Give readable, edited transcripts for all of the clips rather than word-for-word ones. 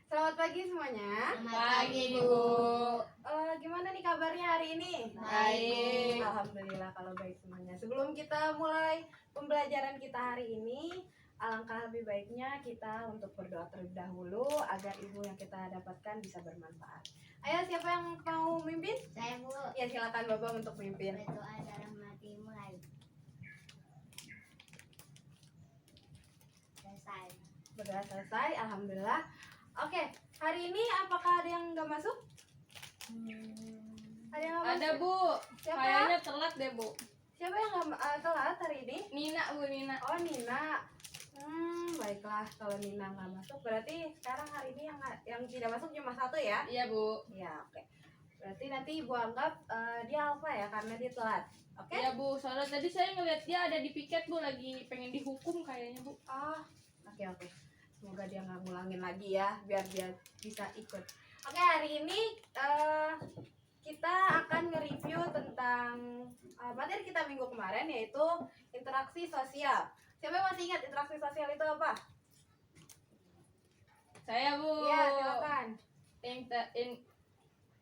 Selamat pagi semuanya. Selamat pagi, Bu. Gimana nih kabarnya hari ini? Baik. Alhamdulillah kalau baik semuanya. Sebelum kita mulai pembelajaran kita hari ini, alangkah lebih baiknya kita untuk berdoa terlebih dahulu agar ilmu yang kita dapatkan bisa bermanfaat. Ayo, siapa yang mau mimpin? Saya, Bu. Ya, silakan Bapak untuk mimpin. Berdoa dalam hati mulai. Selesai. Berdoa selesai, alhamdulillah. Oke, hari ini apakah ada yang nggak masuk? Ada yang nggak Ada, masuk? Bu. Siapa? Kayaknya telat deh, Bu. Siapa yang nggak telat hari ini? Nina, Bu, Nina. Oh, Nina. Baiklah, kalau Nina nggak masuk berarti sekarang hari ini yang tidak masuk cuma satu ya? Iya, Bu. Ya, oke. Berarti nanti Ibu anggap dia alfa ya karena dia telat. Oke? Iya, Bu. Soalnya tadi saya ngeliat dia ada di piket, Bu, lagi pengen dihukum kayaknya, Bu. Oh, oke. Semoga dia nggak ngulangin lagi ya, biar dia bisa ikut. Oke, hari ini kita akan nge-review tentang materi kita minggu kemarin, yaitu interaksi sosial. Siapa yang masih ingat interaksi sosial itu apa? Saya, Bu. Iya, silakan.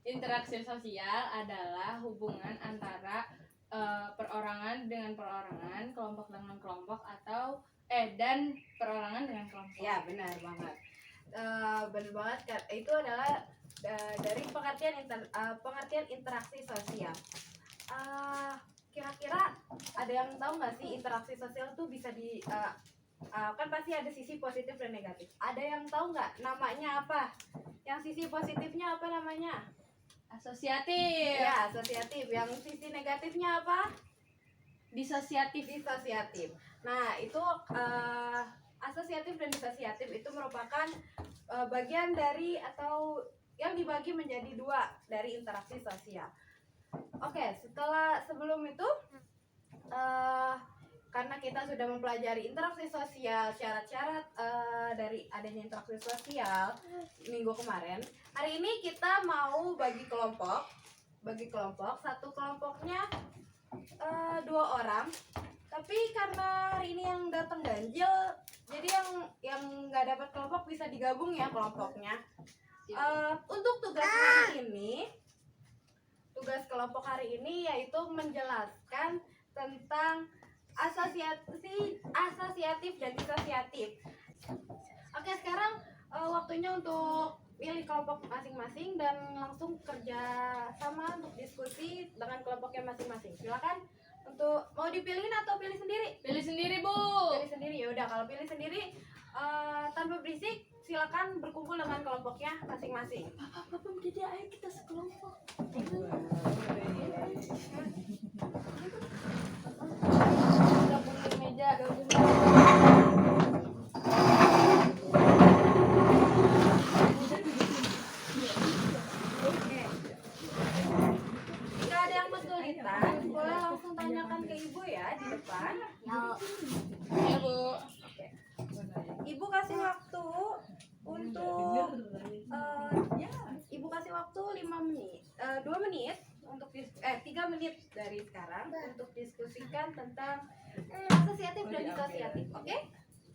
Interaksi sosial adalah hubungan antara perorangan dengan perorangan, kelompok dengan kelompok, dan perorangan dengan kelompok. Ya, benar banget. Benar banget. Itu adalah dari pengertian interaksi sosial. Kira-kira ada yang tahu nggak sih interaksi sosial tuh bisa kan pasti ada sisi positif dan negatif. Ada yang tahu nggak namanya apa? Yang sisi positifnya apa namanya? Asosiatif. Ya, asosiatif. Yang sisi negatifnya apa? Disosiatif. Nah, itu asosiatif dan disosiatif itu merupakan bagian dari atau yang dibagi menjadi dua dari interaksi sosial. Oke, sebelum itu karena kita sudah mempelajari interaksi sosial, syarat-syarat dari adanya interaksi sosial minggu kemarin, hari ini kita mau bagi kelompok. Satu kelompoknya 2 orang. Tapi karena hari ini yang datang ganjil, jadi yang nggak dapat kelompok bisa digabung ya kelompoknya. Untuk tugas kelompok hari ini yaitu menjelaskan tentang asosiatif dan disosiatif. Oke, sekarang waktunya untuk pilih kelompok masing-masing dan langsung kerja sama untuk diskusi dengan kelompoknya masing-masing. Silakan. Untuk mau dipilihin atau pilih sendiri? Pilih sendiri, Bu. Pilih sendiri. Ya udah, kalau pilih sendiri tanpa berisik silakan berkumpul dengan kelompoknya masing-masing. Papa, jadi ayo kita sekelompok. Gabung di meja. Jika ada yang kesulitan, boleh langsung tanyakan ke Ibu ya di depan. Iya, Bu. Ibu kasih waktu untuk Ibu kasih waktu 5 menit, 2 menit untuk 3 menit dari sekarang untuk diskusikan tentang asosiatif dan disosiatif. Oke?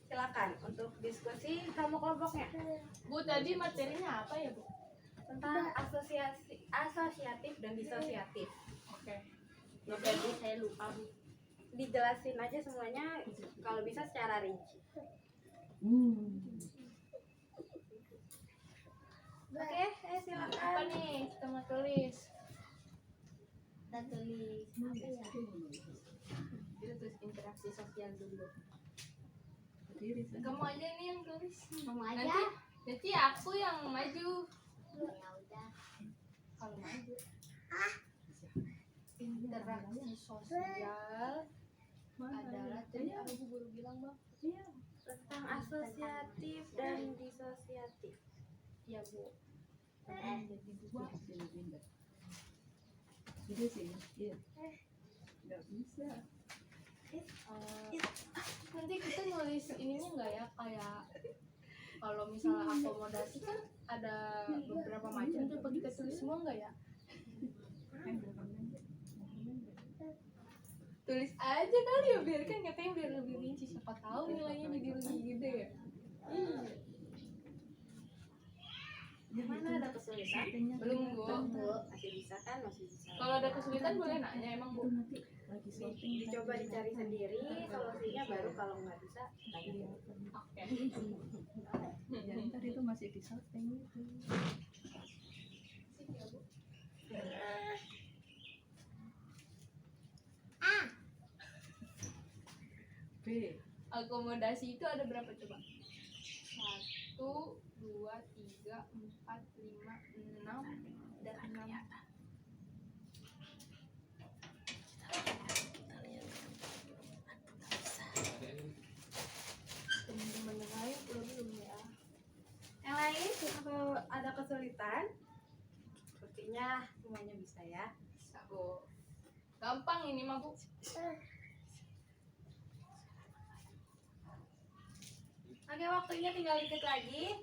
Silakan untuk diskusi sama kelompoknya Bu, tadi materinya apa ya, Bu? tentang asosiatif dan disosiatif. Oke. Tadi saya lupa, Bu. Dijelasin aja semuanya kalau bisa secara rinci. Oke, silakan. Apa nih? Kita mau tulis. Kita tulis apa ya? Kita tulis interaksi sosial dulu. Kamu aja nih yang tulis. Kamu aja. Nanti aku yang maju. Ya udah. Kalau maju. Interaksi sosial adalah tadi apa Bu baru bilang, Bang? Tentang asosiatif dan disosiatif. Iya, Bu. Jadi dua. Nanti kita nulis ininya nggak ya, kayak kalau misalnya akomodasi kan ada beberapa macam, coba kita tulis semua nggak ya? Tulis aja kali ya, biar kan katanya biar lebih rinci, siapa tahu nilainya jadi lebih gede ya. kesulitan? Belum, Bu. Masih bisa kan? Masih bisa. Kalau ada kesulitan boleh nanya emang, Bu. Dicoba dicari sendiri solusinya, baru kalau nggak bisa tanya. Oke. Tadi itu masih di syuting itu. B. Akomodasi itu ada berapa coba? 1, 2, 3, 4, 5, 6 dan 6. Teman-teman yang lain belum ya? Yang lain kalau ada kesulitan, sepertinya semuanya bisa ya. Bisa, Bu. Gampang ini mah, Bu. Oke, waktunya tinggal dikit lagi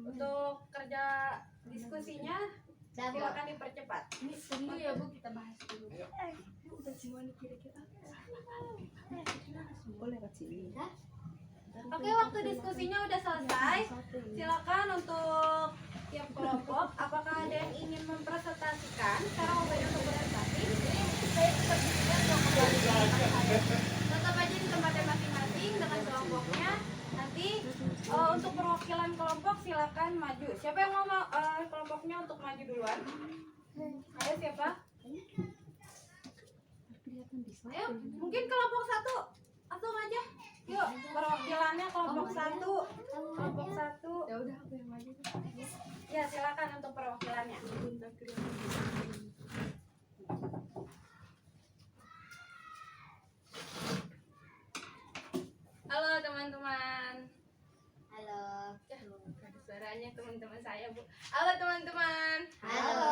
untuk kerja diskusinya. Silakan dipercepat. Ini dulu ya, Bu, kita bahas dulu. Udah semua nih kira-kira. Boleh ke sini. Oke, waktu diskusinya udah selesai. Silakan untuk tiap kelompok, apakah ada yang ingin mempresentasikan cara membantu untuk presentasi? Saya tetap di sini untuk tetap aja di tempatnya masing-masing dengan kelompoknya. Nanti untuk perwakilan kelompok silakan maju. Siapa yang mau kelompoknya untuk maju duluan? Ayo siapa? Ayo, mungkin kelompok satu langsung aja. Yuk, perwakilannya kelompok satu. Kelompok satu. Ya udah, aku yang maju. Ya, silakan untuk perwakilannya. Halo teman-teman. Halo. Ya, ada suaranya teman-teman saya, Bu. Halo teman-teman. Halo.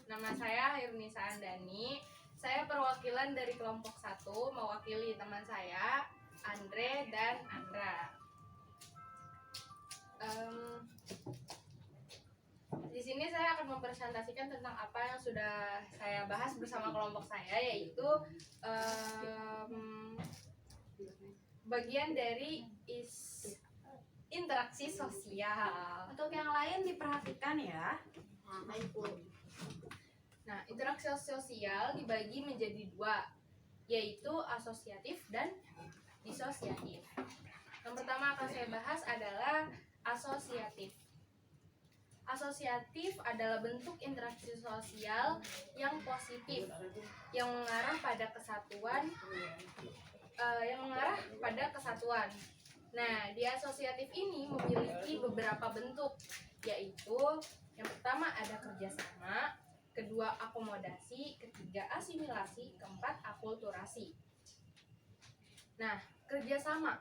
Nama saya Hirnisa Andani. Saya perwakilan dari kelompok 1, mewakili teman saya, Andre dan Andra. Di sini saya akan mempresentasikan tentang apa yang sudah saya bahas bersama kelompok saya, yaitu bagian dari interaksi sosial. Untuk yang lain diperhatikan ya. Nah, Ibu. Nah, interaksi sosial dibagi menjadi 2, yaitu asosiatif dan disosiatif. Yang pertama akan saya bahas adalah asosiatif. Asosiatif adalah bentuk interaksi sosial yang positif, yang mengarah pada kesatuan, Nah, di asosiatif ini memiliki beberapa bentuk, yaitu yang pertama ada kerjasama, kedua akomodasi, ketiga asimilasi, keempat akulturasi. Nah, kerjasama.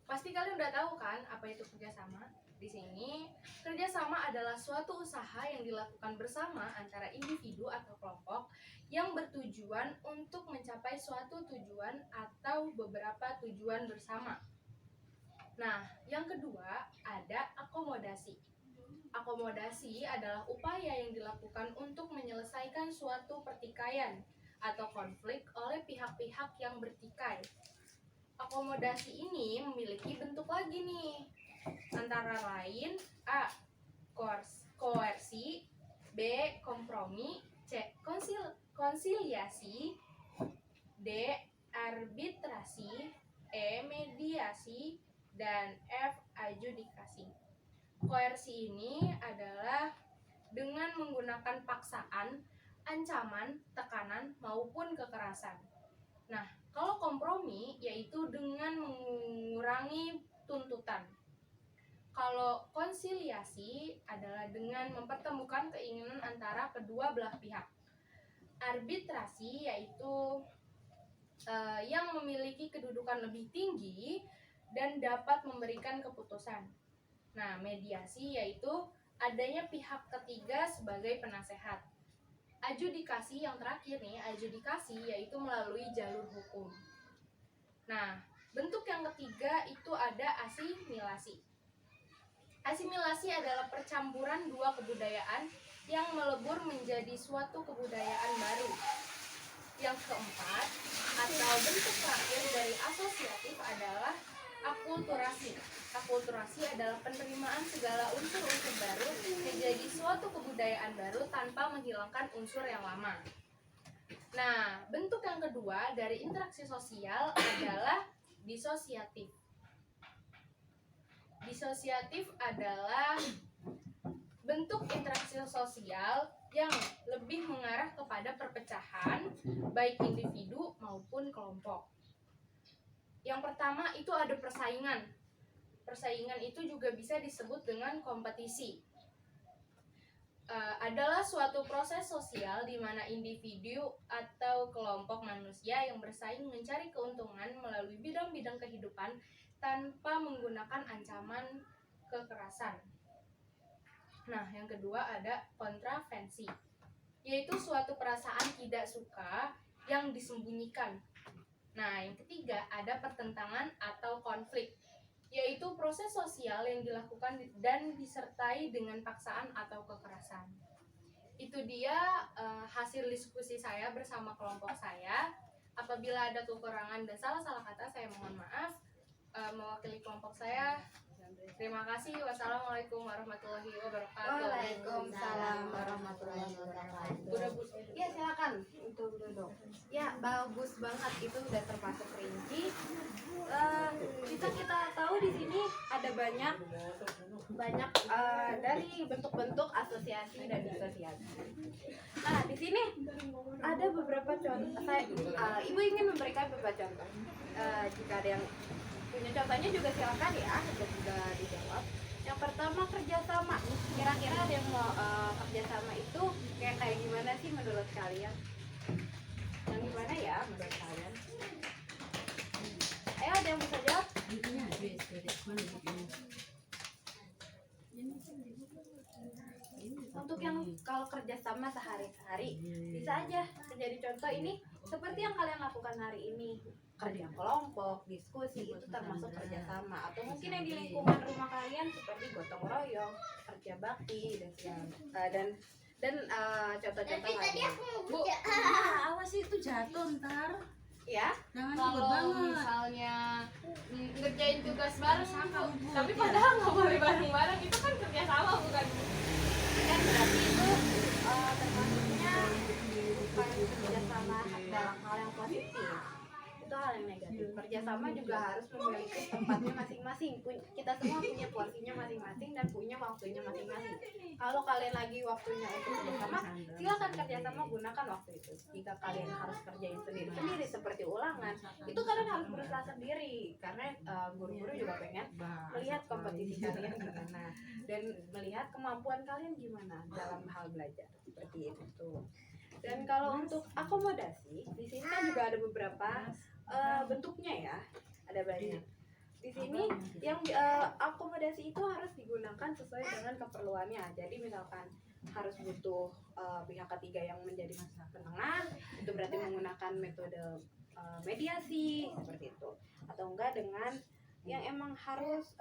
Pasti kalian udah tahu kan apa itu kerjasama? Di sini, kerjasama adalah suatu usaha yang dilakukan bersama antara individu atau kelompok yang bertujuan untuk mencapai suatu tujuan atau beberapa tujuan bersama. Nah, yang kedua ada akomodasi. Akomodasi adalah upaya yang dilakukan untuk menyelesaikan suatu pertikaian atau konflik oleh pihak-pihak yang bertikai. Akomodasi ini memiliki bentuk lagi nih, antara lain A. Koersi, B. Kompromi, C. Konsiliasi, D. Arbitrasi, E. Mediasi, dan F. Adjudikasi. Koersi ini adalah dengan menggunakan paksaan, ancaman, tekanan, maupun kekerasan. Nah, kalau kompromi yaitu dengan mengurangi tuntutan. Kalau konsiliasi adalah dengan mempertemukan keinginan antara kedua belah pihak. Arbitrasi yaitu yang memiliki kedudukan lebih tinggi dan dapat memberikan keputusan. Nah, mediasi yaitu adanya pihak ketiga sebagai penasehat. Adjudikasi yang terakhir nih, adjudikasi yaitu melalui jalur hukum. Nah, bentuk yang ketiga itu ada asimilasi. Asimilasi adalah percampuran dua kebudayaan yang melebur menjadi suatu kebudayaan baru. Yang keempat, atau bentuk terakhir dari asosiatif adalah Akulturasi. Akulturasi adalah penerimaan segala unsur-unsur baru menjadi suatu kebudayaan baru tanpa menghilangkan unsur yang lama. Nah, bentuk yang kedua dari interaksi sosial adalah disosiatif. Disosiatif adalah bentuk interaksi sosial yang lebih mengarah kepada perpecahan baik individu maupun kelompok. Yang pertama itu ada persaingan. Persaingan itu juga bisa disebut dengan kompetisi. Adalah suatu proses sosial di mana individu atau kelompok manusia yang bersaing mencari keuntungan melalui bidang-bidang kehidupan tanpa menggunakan ancaman kekerasan. Nah, yang kedua ada kontravensi, yaitu suatu perasaan tidak suka yang disembunyikan. Nah, yang ketiga ada pertentangan atau konflik, yaitu proses sosial yang dilakukan dan disertai dengan paksaan atau kekerasan. Itu dia hasil diskusi saya bersama kelompok saya. Apabila ada kekurangan dan salah-salah kata, saya mohon maaf. Mewakili kelompok saya, terima kasih. Wassalamualaikum warahmatullahi wabarakatuh. Waalaikumsalam warahmatullahi wabarakatuh. Udah, Bu. Ya, silakan untuk duduk. Ya, bagus banget, itu udah termasuk rinci. Bisa kita tahu di sini ada banyak dari bentuk-bentuk asosiasi dan disosiasi. Nah, di sini ada beberapa contoh. Ibu ingin memberikan beberapa contoh. Jika ada yang punya contohnya juga silakan ya untuk juga dijawab. Yang pertama kerjasama. Kira-kira ada yang mau kerjasama itu kayak gimana sih menurut kalian? Yang gimana ya menurut kalian? Ayo, ada yang bisa jawab? Untuk yang kalau kerjasama sehari-hari bisa aja menjadi contoh ini seperti yang kalian lakukan hari ini, kerja kelompok, diskusi, itu termasuk kerjasama. Atau mungkin yang di lingkungan rumah kalian seperti gotong royong, kerja bakti dan contoh-contoh lainnya. Bu, Awas itu jatuh ntar. Ya, Jangan ribet kalau banget. misalnya ngerjain tugas bareng, Bu, tapi padahal nggak boleh bareng-bareng, itu kan kerja sama bukan? kan berarti itu termasuknya bukan kerjasama dalam hal yang positif, itu hal yang negatif. Kerjasama juga harus memiliki tempatnya masing-masing. Kita semua punya porsinya masing-masing dan punya waktunya masing-masing. Kalau kalian lagi waktunya untuk kerjasama, silakan kerjasama, gunakan waktu itu. Jika kalian harus kerjain sendiri-sendiri seperti ulangan, itu kalian harus berusaha sendiri, karena guru-guru juga pengen melihat kompetisi kalian gimana dan melihat kemampuan kalian gimana dalam hal belajar seperti itu. Dan kalau untuk akomodasi, di sini kan juga ada beberapa bentuknya ya, ada banyak. Di sini yang akomodasi itu harus digunakan sesuai dengan keperluannya. Jadi misalkan harus butuh pihak ketiga yang menjadi penengah, itu berarti menggunakan metode mediasi seperti itu. Atau enggak dengan yang emang harus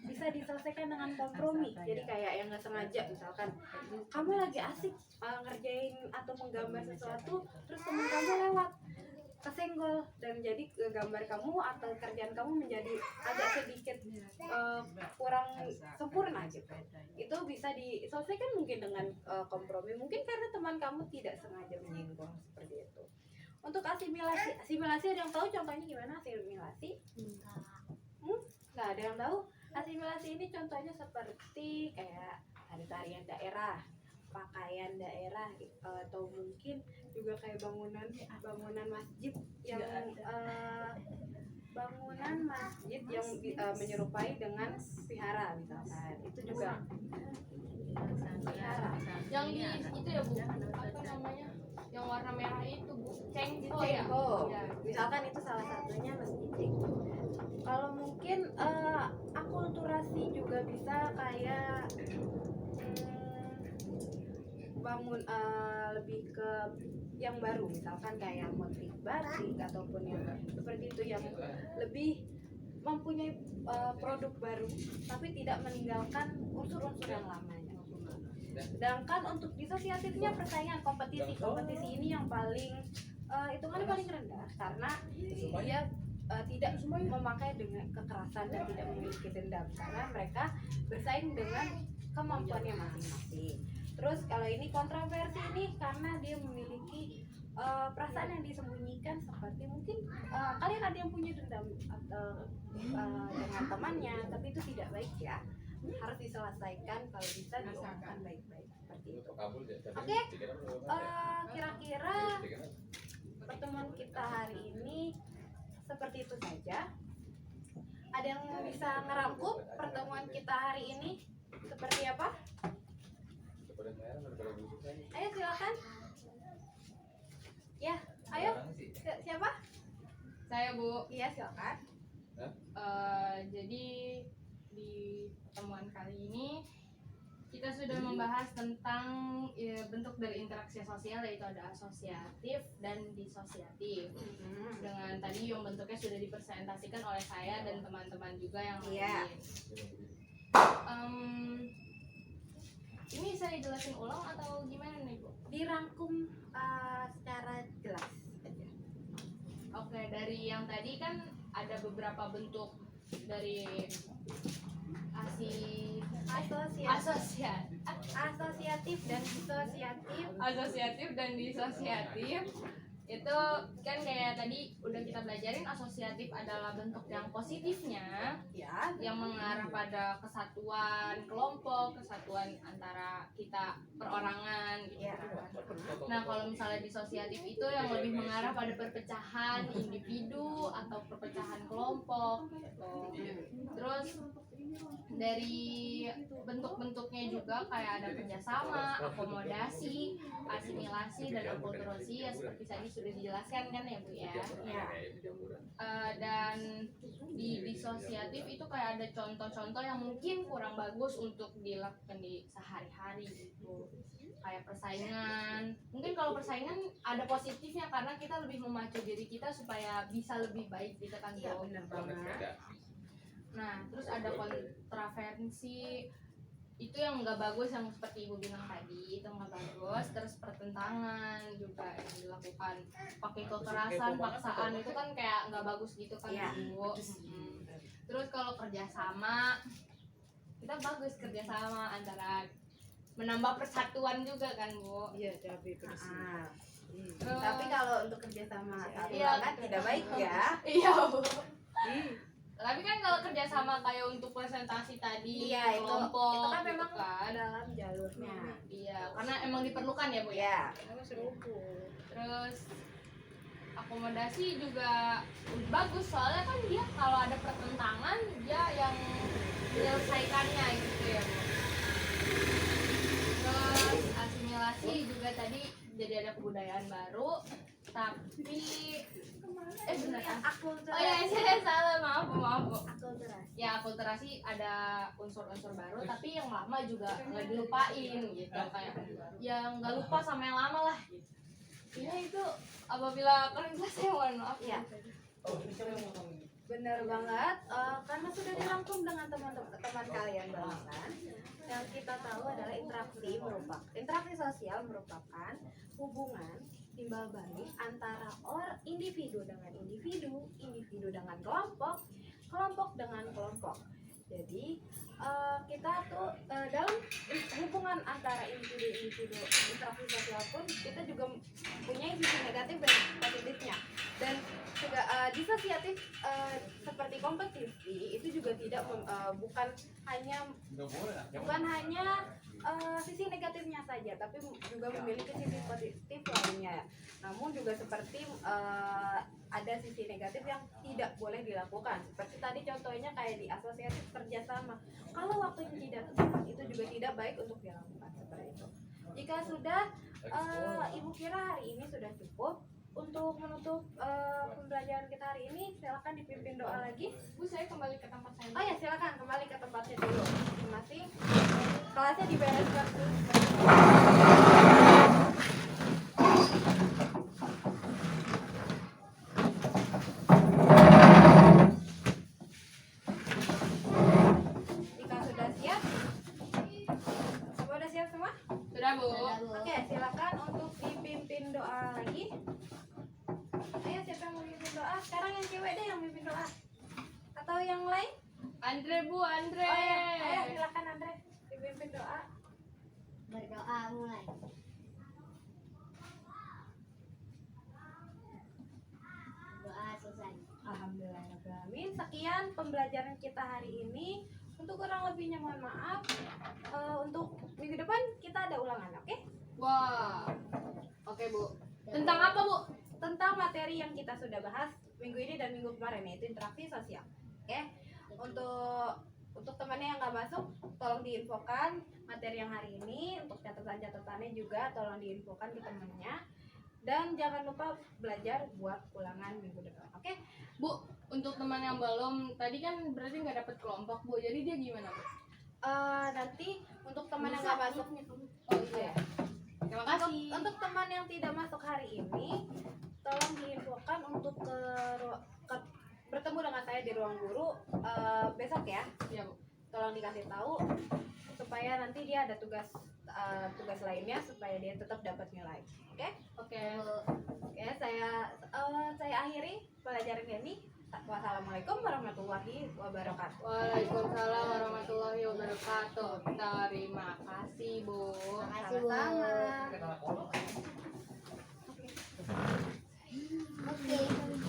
bisa diselesaikan dengan kompromi. Jadi kayak yang nggak sengaja, misalkan kamu lagi asik ngerjain atau menggambar sesuatu, terus teman kamu lewat kesenggol dan jadi gambar kamu atau kerjaan kamu menjadi agak sedikit kurang sempurna gitu. Itu bisa diselesaikan mungkin dengan kompromi, mungkin karena teman kamu tidak sengaja menyinggung seperti itu. Untuk asimilasi ada yang tahu contohnya gimana asimilasi? Nggak ada yang tahu. Asimilasi ini contohnya seperti kayak tari-tarian daerah, pakaian daerah, atau mungkin juga kayak bangunan masjid yang menyerupai dengan vihara misalkan. Itu juga vihara. Yang di itu ya, Bu, apa namanya? Yang warna merah itu, Bu, cengho ya? Cengho. Ya. Misalkan itu salah satunya masjid cengho. Kalau mungkin akulturasi juga bisa kayak bangun lebih ke yang baru, misalkan kayak motif batik ataupun yang seperti itu, yang lebih mempunyai produk baru tapi tidak meninggalkan unsur-unsur yang lamanya. Sedangkan untuk disosiatifnya persaingan, kompetisi ini yang paling hitungannya paling rendah, karena dia tidak memakai dengan kekerasan dan tidak memiliki dendam karena mereka bersaing dengan kemampuannya masing-masing. Terus kalau ini kontroversi ini karena dia memiliki perasaan yang disembunyikan, seperti mungkin kalian ada yang punya dendam atau dengan temannya, tapi itu tidak baik ya, harus diselesaikan kalau bisa diomongkan baik-baik seperti itu. Oke, kira-kira pertemuan kita hari ini seperti itu saja. Ada yang bisa ngerangkum pertemuan kita hari ini seperti apa? Ayo silakan. Ya, ayo. Siapa? Saya Bu. Iya, silakan. Jadi di pertemuan kali ini kita sudah membahas tentang bentuk dari interaksi sosial, yaitu ada asosiatif dan disosiatif. Dengan tadi yang bentuknya sudah dipresentasikan oleh saya dan teman-teman juga yang Iya. lain. Ini saya jelasin ulang atau gimana nih Bu? Dirangkum secara jelas aja. Oke, dari yang tadi kan ada beberapa bentuk dari Asosiatif dan disosiatif. asosiatif dan disosiatif itu kan kayak tadi udah kita belajarin. Asosiatif adalah bentuk yang positifnya, Ya, yang mengarah pada kesatuan kelompok, kesatuan antara kita perorangan gitu ya. kan. Nah kalau misalnya disosiatif itu yang lebih mengarah pada perpecahan individu atau perpecahan kelompok gitu. Terus dari bentuk-bentuknya juga kayak ada kerjasama, akomodasi, asimilasi, dan akulturasi ya seperti tadi sudah dijelaskan kan ya Bu ya. Ya. Dan di disosiatif itu kayak ada contoh-contoh yang mungkin kurang bagus untuk dilakukan di sehari-hari gitu. Kayak persaingan. Mungkin kalau persaingan ada positifnya karena kita lebih memacu diri kita supaya bisa lebih baik gitu kan Iya, Bu. benar banget. Nah, terus ada kontravensi, itu yang nggak bagus, yang seperti Ibu bilang tadi, itu nggak bagus. Terus pertentangan juga yang dilakukan pakai kekerasan, paksaan, itu kan kayak nggak bagus gitu kan Iya. Bu. Terus kalau kerjasama, kita bagus kerjasama antara menambah persatuan juga kan Bu. Iya, tapi Ah. Terus- Tapi kalau untuk kerjasama satu Iya. banget tidak baik ya. Iya Bu. Tapi kan kalau kerjasama kayak untuk presentasi tadi, Iya, itu kelompok, kan gitu memang kan. dalam jalurnya. Iya, karena emang diperlukan ya Bu ya. Ya. Terus akomodasi juga bagus soalnya kan dia kalau ada pertentangan dia yang menyelesaikannya gitu ya Bu. Terus asimilasi juga tadi jadi ada kebudayaan baru, tapi benar ya. Akulturasi. Oh ya saya salah, maaf Bu. Akulturasi. Ya akulturasi ada unsur-unsur baru tapi yang lama juga nggak dilupain gitu, kayak yang nggak lupa sama yang lama lah gitu. Ya itu apabila kalian kelas saya mohon maaf. Iya. Benar banget, karena sudah dirangkum dengan teman-teman kalian barusan. Yang kita tahu adalah interaksi sosial merupakan hubungan timbal balik antara individu dengan individu, individu dengan kelompok, kelompok dengan kelompok. Jadi kita tuh dalam hubungan antara individu interaksi sosial pun kita juga punya sisi negatif dan positifnya. Dan juga disosiatif seperti kompetisi itu juga tidak bukan hanya sisi negatifnya saja, tapi juga memiliki sisi positif lainnya. Namun juga seperti ada sisi negatif yang tidak boleh dilakukan. Seperti tadi contohnya kayak di asosiatif kerjasama. Kalau waktunya tidak tepat itu juga tidak baik untuk dilakukan seperti itu. Jika sudah Ibu kira hari ini sudah cukup untuk menutup pembelajaran kita hari ini, silakan dipimpin doa lagi. Bu, saya kembali ke tempat saya. Oh ya, silakan kembali ke tempatnya dulu. Masing-masing kelasnya dibereskan dulu. Jika sudah siap, semua sudah siap semua? Sudah Bu. Oke, silakan untuk dipimpin doa lagi. Ayo, siapa yang mau pimpin doa? sekarang yang cewek deh yang mimpin doa. Atau yang lain? Andre Bu, Andre. Oh ya, ayo silakan Andre dipimpin doa. Berdoa mulai. Doa selesai. Alhamdulillahirrahmanirrahim. Sekian pembelajaran kita hari ini. Untuk kurang lebihnya mohon maaf. Untuk minggu depan kita ada ulangan, oke? Wah. Oke, Bu. Tentang apa, Bu? Tentang materi yang kita sudah bahas minggu ini dan minggu kemarin, yaitu interaksi sosial. Oke? Untuk temannya yang nggak masuk, tolong diinfokan materi yang hari ini. Untuk catatan-catatannya juga tolong diinfokan ke temannya. Dan jangan lupa belajar buat ulangan minggu depan, oke? Bu, untuk teman yang belum, tadi kan berarti nggak dapet kelompok, Bu. Jadi dia gimana, Bu? Nanti untuk teman yang nggak masuk, Oh iya. Terima kasih. untuk teman yang tidak masuk hari ini, tolong diinfokan untuk bertemu dengan saya di ruang guru besok ya. Iya, Bu. Tolong dikasih tahu supaya nanti dia ada tugas lainnya supaya dia tetap dapat nilai. Oke? Oke. Oke, saya akhiri pelajaran ini. Wassalamualaikum warahmatullahi wabarakatuh. Waalaikumsalam warahmatullahi wabarakatuh. Terima kasih, Bu. Makasih, Bu. Sama-sama. Oke.